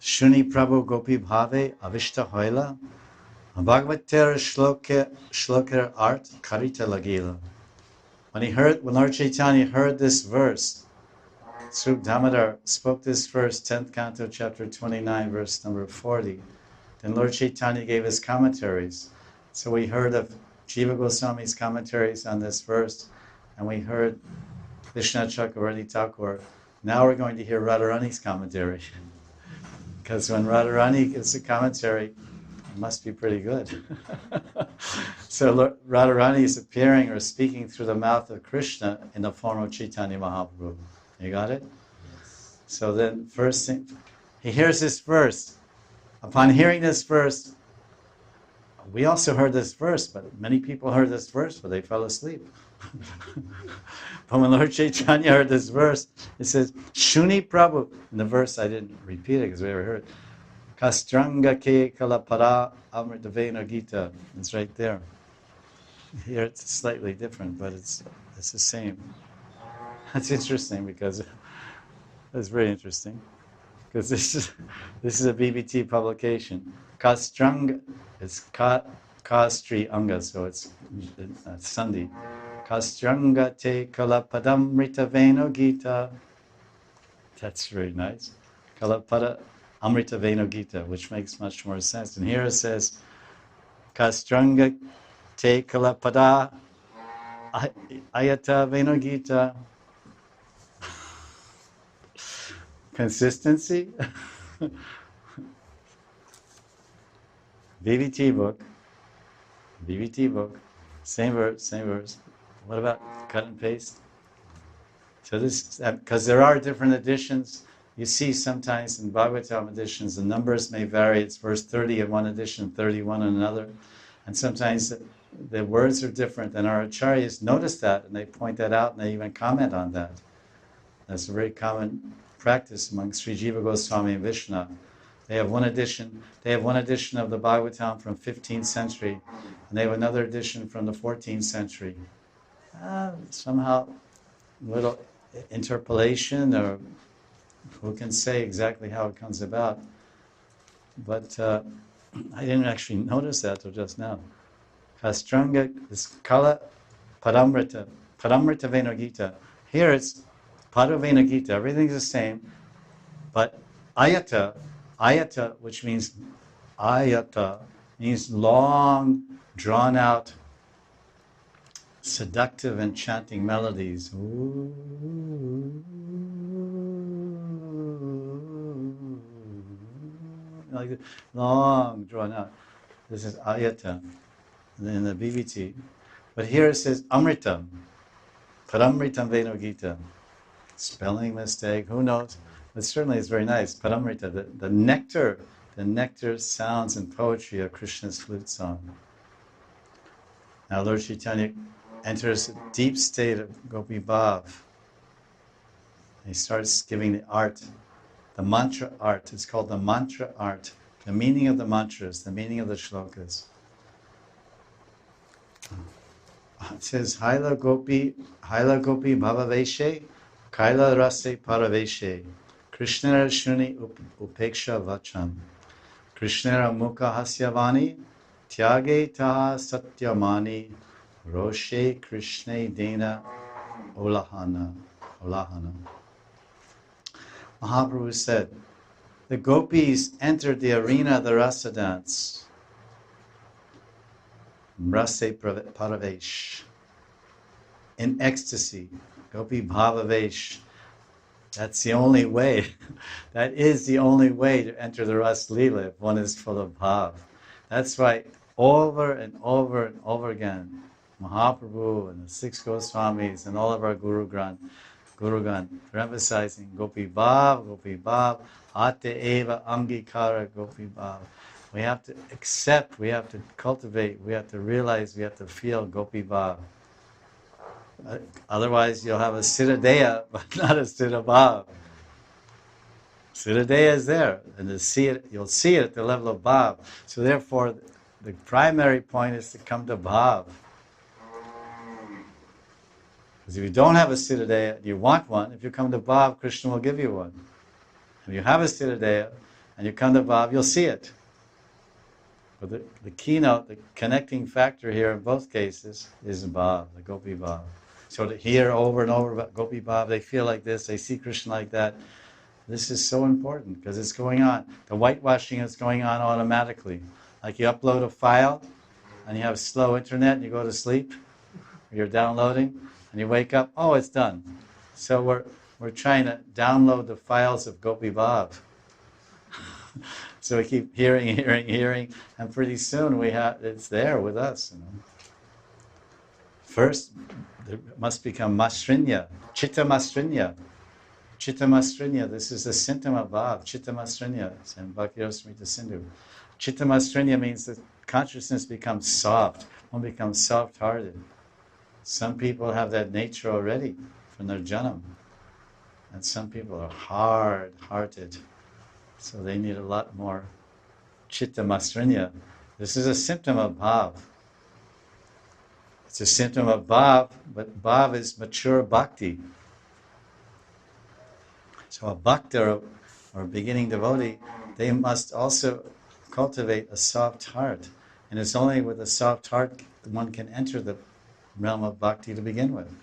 Shuni Prabhu Gopi Bhave Avishta Hoila Bhagavater Shloker Art Karita Lagila. When Lord Chaitanya heard this verse, Srup Damodar spoke this verse, 10th canto, chapter 29, verse number 40. Then Lord Chaitanya gave his commentaries. So we heard of Jiva Goswami's commentaries on this verse, and we heard Vishnu Chakravarti Thakur. Now we're going to hear Radharani's commentary. Because when Radharani gives a commentary, it must be pretty good. So Radharani is appearing or speaking through the mouth of Krishna in the form of Chaitanya Mahaprabhu. You got it? So then first thing, he hears this verse. Upon hearing this verse, we also heard this verse, but many people heard this verse, but they fell asleep. But when Lord Chaitanya heard this verse, it says, Shuni Prabhu. In the verse, I didn't repeat it because we ever heard it. Kastranga ke kalapara amritavena gita. It's right there. Here it's slightly different, but it's the same. That's interesting because that's very interesting. Because this is a BBT publication. Kastranga, it's Kastri Anga, so it's Sandhi. Kastranga te kalapadamrita veno gita. That's very nice. Kalapada amrita veno gita, which makes much more sense. And here it says, Kastranga te kalapada ayata veno gita. Consistency. BBT book, same verse. What about cut and paste? So this, because there are different editions, you see sometimes in Bhagavatam editions, the numbers may vary. It's verse 30 in one edition, 31 in another. And sometimes the words are different. And our acharyas notice that, and they point that out, and they even comment on that. That's a very common practice among Sri Jiva Goswami and Vishnu. They have one edition of the Bhagavatam from 15th century, and they have another edition from the 14th century. Somehow, little interpolation, or who can say exactly how it comes about. But I didn't actually notice that till just now. Kastranga is Kala Paramrita Vena Gita. Here it's Padavena Gita, everything's the same, but Ayata, which means long, drawn out, seductive, enchanting melodies. Like long, drawn out. This is Ayata in the BVT. But here it says Amritam, Paramritam Veno Gita. Spelling mistake, who knows? But certainly it's very nice. Paramrita, the nectar sounds and poetry of Krishna's flute song. Now Lord Chaitanya enters a deep state of Gopi Bhav. He starts giving the art, the mantra art. It's called the mantra art. The meaning of the mantras, the meaning of the shlokas. It says, Haila Gopi Bhavaveshe, Kaila Rase Paraveshe, Krishnera Shuni Upeksha Vacham, Krishnera Mukha Hasyavani, Tyage Taha Satyamani, Roshe Krishne Dena Olahana. Mahaprabhu said, the gopis entered the arena of the rasa dance. Rase Paravesh. In ecstasy. Gopi Bhavavesh. That's the only way. That is the only way to enter the Ras Leela if one is full of bhav. That's why over and over and over again, Mahaprabhu and the six Goswamis and all of our Gurugan, they're emphasizing Gopi Bhav, Ate Eva Angikara Gopi Bhav. We have to accept, we have to cultivate, we have to realize, we have to feel Gopi Bhav. Otherwise, you'll have a Siddhadeya, but not a Siddhabhav. Siddhadeya is there, and you'll see it at the level of Bhav. So therefore, the primary point is to come to Bhav. Because if you don't have a Siddhadeya, you want one, if you come to Bhav, Krishna will give you one. If you have a Siddhadeya, and you come to Bhav, you'll see it. But the keynote, the connecting factor here in both cases is Bhav, the Gopi Bhav. So to hear over and over about Gopi Bhav, they feel like this, they see Krishna like that. This is so important because it's going on. The whitewashing is going on automatically. Like you upload a file and you have slow internet and you go to sleep, or you're downloading and you wake up, oh, it's done. So we're trying to download the files of Gopi Bhav. So we keep hearing, and pretty soon it's there with us. First, there must become masrinya, chitta masrinya. Chitta masrinya, this is a symptom of Bhav, chitta masrinya, it's in Bhakti-rasamrita Sindhu. Chitta masrinya means that consciousness becomes soft, one becomes soft-hearted. Some people have that nature already from their janam, and some people are hard-hearted, so they need a lot more chitta masrinya. This is a symptom of Bhav. It's a symptom of Bhav, but Bhav is mature bhakti. So a bhakta or beginning devotee, they must also cultivate a soft heart. And it's only with a soft heart that one can enter the realm of bhakti to begin with.